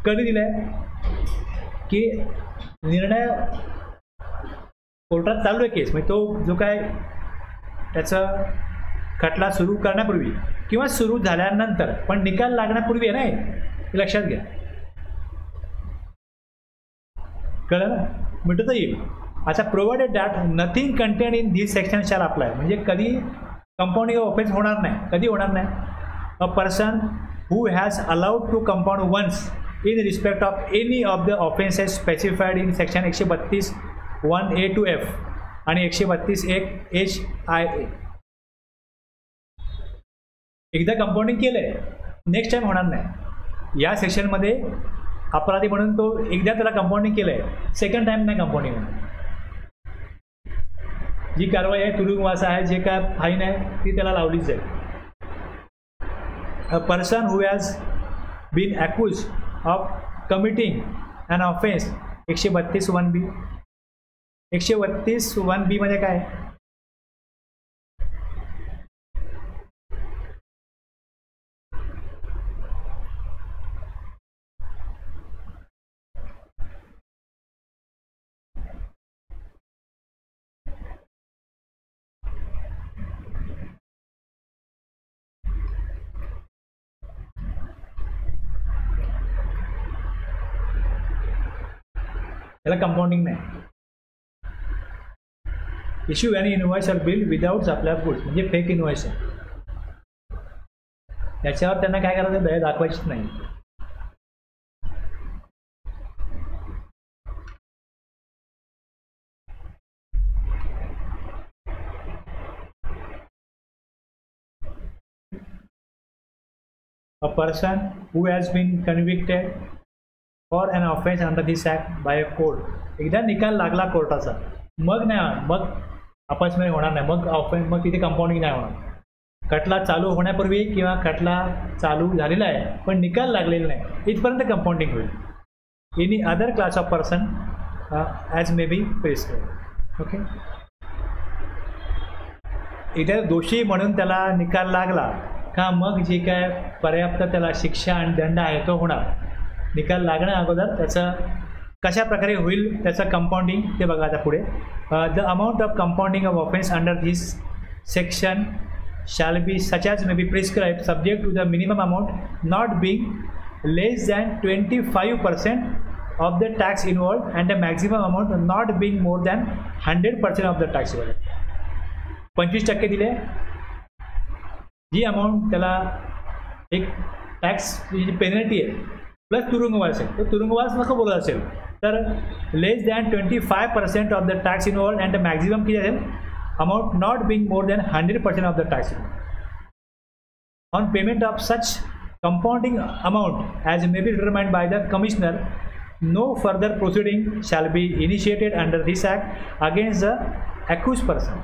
कधी दिलं आहे की निर्णय कोर्टात चालू आहे केस, म्हणजे तो जो काय त्याचं खटला सुरू करण्यापूर्वी किंवा सुरू झाल्यानंतर, पण निकाल लागण्यापूर्वी आहे नाही, हे लक्षात घ्या. कळलं ना, मिटवता येईल. अच्छा, provided that nothing contain in this section shall apply, म्हणजे कधी कंपाऊंडिंग ऑफेन्स होणार नाही. कधी होणार नाही, a person who has allowed to compound once in respect of any of the offences specified in section 132(1)(a to f आणि 132(1)(h)(i)(a). एकदा compounding केलं आहे, नेक्स्ट टाईम होणार नाही. या सेक्शनमध्ये अपराधी म्हणून तो एकदा त्याला कंपाऊंडिंग केलं आहे, सेकंड टाईम नाही कंपाऊंडिंग होणार. जी कारवाई आहे, तुरुंगवास आहे, जे काय फाईन आहे ती त्याला लावलीच जाईल. A person who has been accused of committing an offence 132(1)(b). 132(1)(b) मध्ये काय, त्याला कंपाऊंडिंग नाही. Issue any invoice or bill without supply of goods, म्हणजे फेक इनवॉइस आहे, त्याच्यावर त्यांना काय करायचं, दया दाखवायचीच नाही. A person who has been convicted for an offense under this act by a court, एकदा निकाल लागला कोर्टाचा, मग नाही, मग आपसमेळ होणार नाही, मग ऑफेन्स, मग तिथे कंपाऊंडिंग नाही होणार. खटला चालू होण्यापूर्वी किंवा खटला चालू झालेला आहे पण निकाल लागलेला नाही, इथपर्यंत कंपाऊंडिंग होईल. Any other class of person as may be prescribed. Okay, इथे दोषी म्हणून त्याला निकाल लागला का मग जे काय पर्याप्त त्याला शिक्षा आणि दंड आहे तो होणार. निकाल लागण्या अगोदर त्याचं कशा प्रकारे होईल त्याचं कंपाऊंडिंग ते बघा आता पुढे. The amount of compounding of offence under this section shall be such as may be prescribed subject to the minimum amount not being less than 25% of the tax involved and the maximum amount not being more than 100% of the tax involved. 25% दिले, जी amount त्याला एक tax जी penalty आहे plus तुरुंगवास आहे, तर तुरुंगवास नको बोलत असेल तर less than 25% of the tax involved and the maximum किती असेल amount not being more than 100% of the tax. On payment of such compounding amount as may be determined by the commissioner, no further proceeding shall be initiated under this act against the accused person.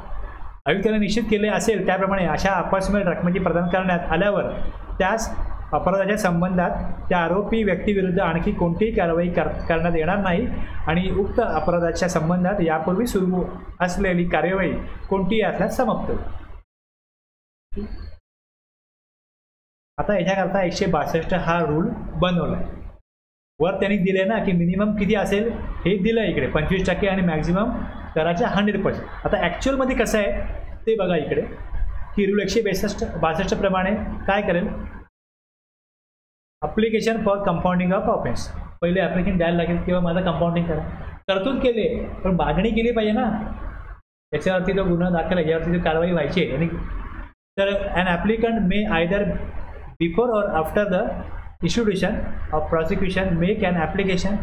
आयुक्ताने निश्चित केले असेल त्याप्रमाणे अशा apartment रकमेची प्रदान करण्यात आल्यावर त्यास अपराधाच्या संबंधात त्या आरोपी व्यक्तीविरुद्ध आणखी कोणतीही कारवाई करण्यात येणार नाही आणि उक्त अपराधाच्या संबंधात यापूर्वी सुरू असलेली कार्यवाही कोणतीही असल्यास समाप्त होईल. आता याच्याकरता 162 हा रूल बनवला आहे. वर त्यांनी दिले ना की मिनिमम किती असेल हे दिलं इकडे 25% आणि मॅक्झिमम कराच्या 100%. आता ॲक्च्युअलमध्ये कसं आहे ते बघा इकडे की रूल 162 प्रमाणे काय करेल, application for compounding of offence, पहिले ॲप्लिकेशन द्यायला लागेल किंवा माझं कंपाऊंडिंग करा. तरतूद केले पण मागणी केली पाहिजे ना, याच्यावरती तो गुन्हा दाखल आहे, यावरती कारवाई व्हायची आहे. आणि तर an applicant may either before or after the institution of prosecution make an application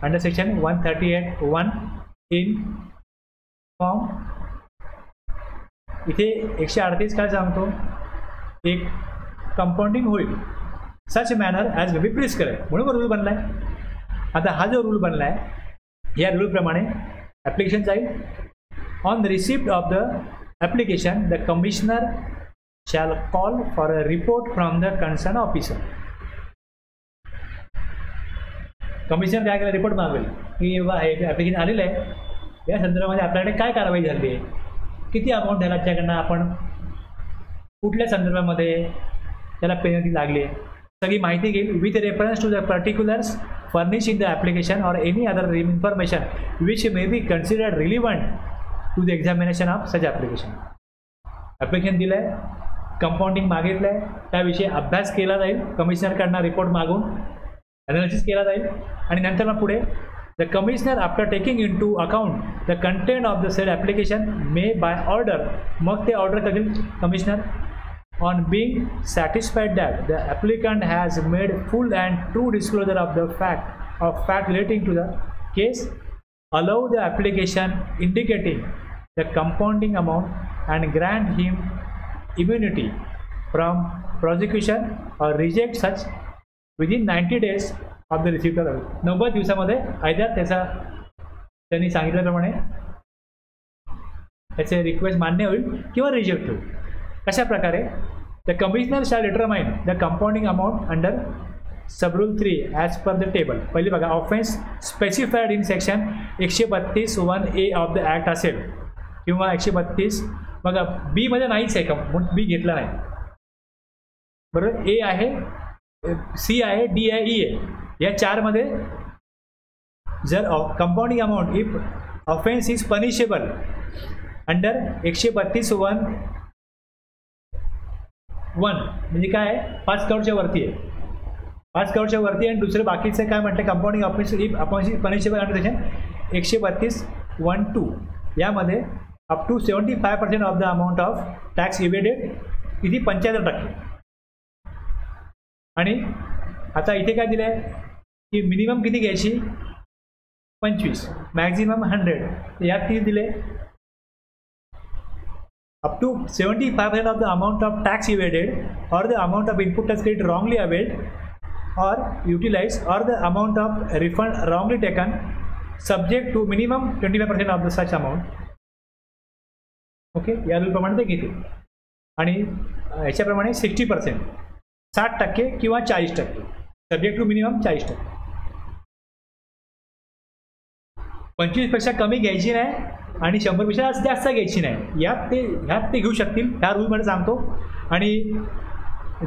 under section 138(1) in form. इथे 138 काय सांगतो, एक कंपाऊंडिंग होईल such manner as may be prescribe, म्हणून रूल बनला आहे. आता हा जो रूल बनला आहे या रूलप्रमाणे ॲप्लिकेशन जाईल. On the receipt of the application the commissioner shall call for a report from the concern officer. Commissioner काय केलं, रिपोर्ट मागवेल की बाबा हे ॲप्लिकेशन आलेलं आहे, या संदर्भामध्ये आपल्याकडे काय कारवाई झाली आहे, किती अमाऊंट द्यायला त्याच्याकडनं, आपण कुठल्या संदर्भामध्ये त्याला पेनल्टी लागली आहे, सगळी माहिती घेईल with reference to the particulars furnish in the application or any other information which may be considered relevant to the examination of such application. Application दिलं आहे, कंपाऊंडिंग मागितलं आहे, त्याविषयी अभ्यास केला जाईल, कमिशनरकडनं रिपोर्ट मागून ॲनालिसिस केला जाईल आणि नंतर मग पुढे the commissioner after taking in to account the content of the said application may by order, मग ते ऑर्डर करेल commissioner. On being satisfied that the applicant has made full and true disclosure of the fact relating to the case, allow the application indicating the compounding amount and grant him immunity from prosecution or reject such within 90 days of the receipt of the 90 दिवसामध्ये either त्याचा त्यांनी सांगितल्याप्रमाणे त्याचे request मान्य होईल किंवा reject होईल. कशा प्रकारे the commissioner shall determine the compounding amount under sub rule 3 as per the table. पहिली बघा, offence specified in section 132(1)A of the act असेल किंवा 132 बघा बी मध्ये नाहीच आहे का, म्हणून बी घेतला नाही बरोबर. ए आहे, सी आहे, डी आहे, ई आहे, या 4मध्ये जर compounding amount if offence is punishable under 132(1) म्हणजे काय आहे, 5 करोडच्या वरती आहे, 5 करोडच्या वरती. आणि दुसरे बाकीचे काय म्हणते, compounding offence if offence punishable under section 132(1)(2) यामध्ये up to 75% of the amount of tax evaded, किती 75%. आणि आता इथे काय दिलं आहे की मिनिमम किती घ्यायची 25, मॅक्झिमम 100, यात किती दिले up to 75% of the amount of tax evaded or the amount of input tax credit wrongly availed or utilized or the amount of refund wrongly taken subject to minimum 25% of the such amount. Okay, या रूलप्रमाणे ते घेते. आणि याच्याप्रमाणे 60%, 60% किंवा 40%, subject to minimum 40%. 25पेक्षा कमी घ्यायची नाही आणि 100पेक्षा जास्त घ्यायची नाही, ह्यात ते घेऊ शकतील, ह्या रूलमध्ये सांगतो. आणि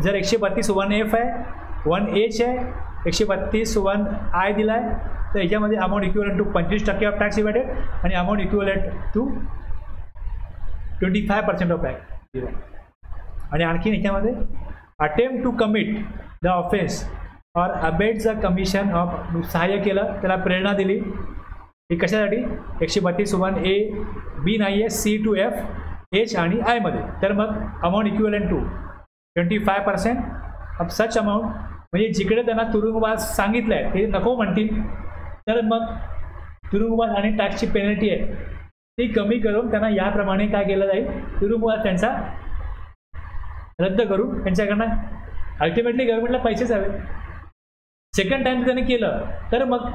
जर 132(1)F आहे, 1H आहे, 132(1)I दिला आहे, तर याच्यामध्ये amount equivalent to 25% of tax evaded आणि amount equivalent to 25% of tax दिला. आणि आणखी याच्यामध्ये attempt to commit the offence or abet the commission of, सहाय्य केलं, त्याला प्रेरणा दिली. हे कशासाठी? 132(1)A बी नाही आहे, C to F, H आणि I मध्ये. तर मग amount equivalent to 25% of such amount. म्हणजे जिकडे त्यांना तुरुंगवास सांगितलं आहे ते नको म्हणतील, तर मग तुरुंगवास आणि टॅक्सची पेनल्टी आहे ती कमी करून त्यांना याप्रमाणे काय केलं जाईल, तुरुंगवास त्यांचा रद्द करून त्यांच्याकडनं अल्टिमेटली गव्हर्नमेंटला पैसेच हवे. सेकंड टाइम त्याने केलं तर मग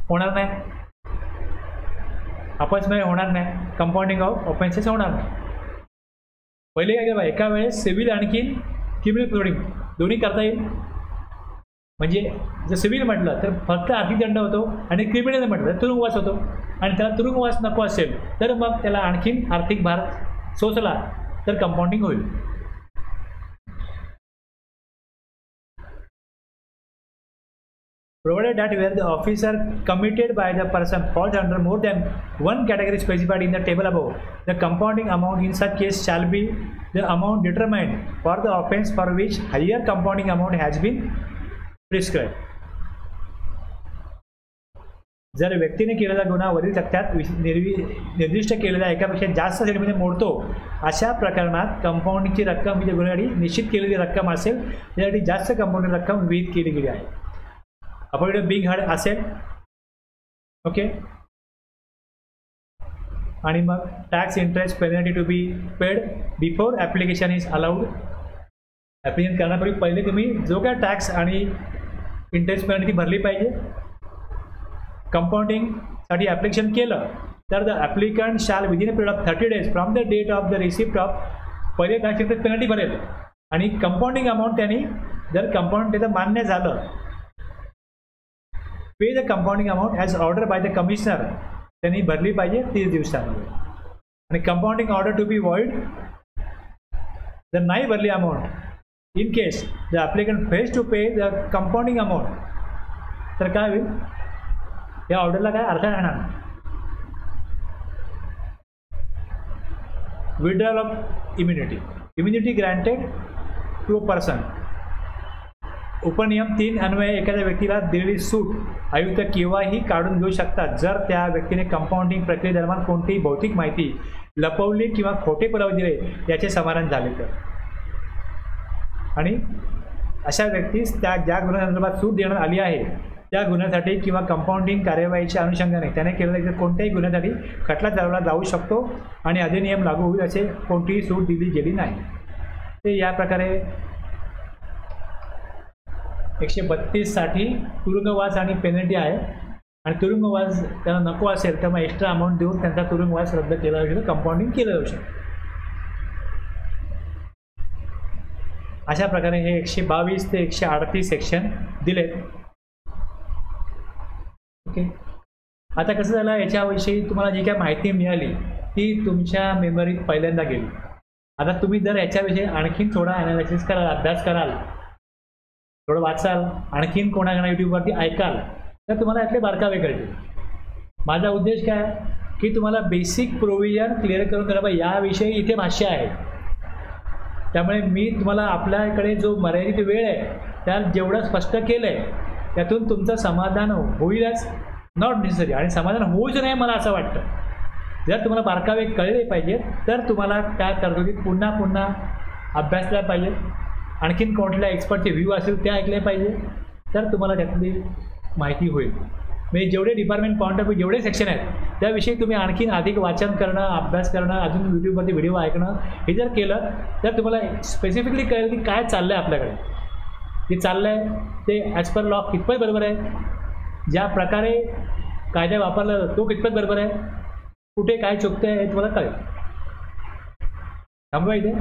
होणार नाही, अपंजमेंट होणार नाही, कंपाऊंडिंग ऑफ ऑफेन्सेस होणार नाही. पहिले काय केलं, एका वेळेस सिव्हिल आणखीन क्रिमिनल प्रोसिडिंग दोन्ही करता येईल. म्हणजे जर सिव्हिल म्हटलं तर फक्त आर्थिक दंड होतो आणि क्रिमिनल म्हटलं तर तुरुंगवास होतो. आणि त्याला तुरुंगवास नको असेल तर मग त्याला आणखीन आर्थिक भार सोसला तर कंपाऊंडिंग होईल. Provided that where the officer committed by the person falls under more than one category specified in the table above, the compounding amount in such case shall be the amount determined for the offence for which higher compounding amount has been prescribed. जर व्यक्तीने केलेला गुन्हा वरील तथ्यात निर्दिष्ट केलेल्या एकापेक्षा जास्त श्रेणीमध्ये मोडतो, अशा प्रकरणात कंपाऊंडिंगची रक्कम जी गुन्ह्यासाठी निश्चित केलेली रक्कम असेल त्यासाठी जास्त कंपाऊंडिंग रक्कम विहित केली गेली आहे. आपण बिग हार्ड असेल, ओके. आणि मग tax interest penalty to be paid before application is allowed. Application करण्यापूर्वी पहिले तुम्ही जो काय टॅक्स आणि इंटरेस्ट पेनल्टी भरली पाहिजे. कंपाऊंडिंगसाठी ॲप्लिकेशन केलं तर the applicant shall within a period of 30 days from the date of the receipt of, पहिले टॅक्स इंटरेस्ट पेनल्टी भरेल आणि कंपाऊंडिंग अमाऊंट त्यांनी जर कंपाऊंड त्याचं मान्य झालं, pay the compounding amount as order by the commissioner, त्यांनी भरली पाहिजे 30 दिवसांमध्ये. आणि compounding order to be void जर नाही भरली amount in case the applicant fails to pay the compounding amount, तर काय होईल, या ऑर्डरला काय अर्थ राहणार. Withdrawal of immunity granted to a person. उपनियम 3 अन्वये एखाद्या व्यक्तीला दिलेली सूट आयुक्त केव्हाही काढून घेऊ शकतात जर त्या व्यक्तीने कंपाऊंडिंग प्रक्रियेदरम्यान कोणतीही भौतिक माहिती लपवली किंवा खोटे पुरावे दिले याचे समाधान झाले तर. आणि अशा व्यक्तीस त्या ज्या गुन्ह्यासंदर्भात सूट देण्यात आली आहे त्या गुन्ह्यासाठी किंवा कंपाऊंडिंग कार्यवाहीच्या अनुषंगाने त्याने केलेल्या कोणत्याही गुन्ह्यासाठी खटला चालवला जाऊ शकतो आणि अधिनियम लागू होईल असे कोणतीही सूट दिली गेली नाही. ते या प्रकारे 132 साठी तुरुंगवास आणि पेनल्टी आहे. आणि तुरुंगवास त्यांना नको असेल तर मग एक्स्ट्रा अमाऊंट देऊन त्यांचा तुरुंगवास रद्द केला जाऊ शकतो, कंपाऊंडिंग केलं जाऊ शकतं. अशा प्रकारे हे 122 ते 138 सेक्शन दिलेत. ओके. आता कसं झालं, याच्याविषयी तुम्हाला जी काय माहिती मिळाली ती तुमच्या मेमरीत पहिल्यांदा गेली. आता तुम्ही जर याच्याविषयी आणखीन थोडा ॲनालिसिस कराल, अभ्यास कराल, थोडं वाचाल, आणखीन कोणाकडे यूट्यूबवरती ऐकाल तर तुम्हाला यातले बारकावे कळतील. माझा उद्देश काय की तुम्हाला बेसिक प्रोव्हिजन क्लिअर करून द्यायला पाहिजे. याविषयी इथे भाष्य आहे, त्यामुळे मी तुम्हाला आपल्याकडे जो मर्यादित वेळ आहे त्यात जेवढं स्पष्ट केलं आहे त्यातून तुमचं समाधान होईलच, नॉट नेसेसरी. आणि समाधान होऊच नाही मला असं वाटतं. जर तुम्हाला बारकावे कळले पाहिजेत तर तुम्हाला त्या तरतुदीत पुन्हा पुन्हा अभ्यासला पाहिजे, आणखीन कोणत्या एक्सपर्टचे व्ह्यू असेल ते ऐकले पाहिजे, तर तुम्हाला त्यातली माहिती होईल. म्हणजे जेवढे डिपार्टमेंट पॉईंट ऑफ व्ह्यू जेवढे सेक्शन आहेत त्याविषयी तुम्ही आणखीन अधिक वाचन करणं, अभ्यास करणं, अजून यूट्यूबवरती व्हिडिओ ऐकणं हे जर केलं तर तुम्हाला स्पेसिफिकली कळेल की काय चाललं आहे आपल्याकडे, जे चाललं आहे ते ॲज पर लॉ कितपत बरोबर आहे, ज्या प्रकारे कायदा वापरला जातो तो कितपत बरोबर आहे, कुठे काय चुकतं आहे हे तुम्हाला कळेल. थांबवा इथे.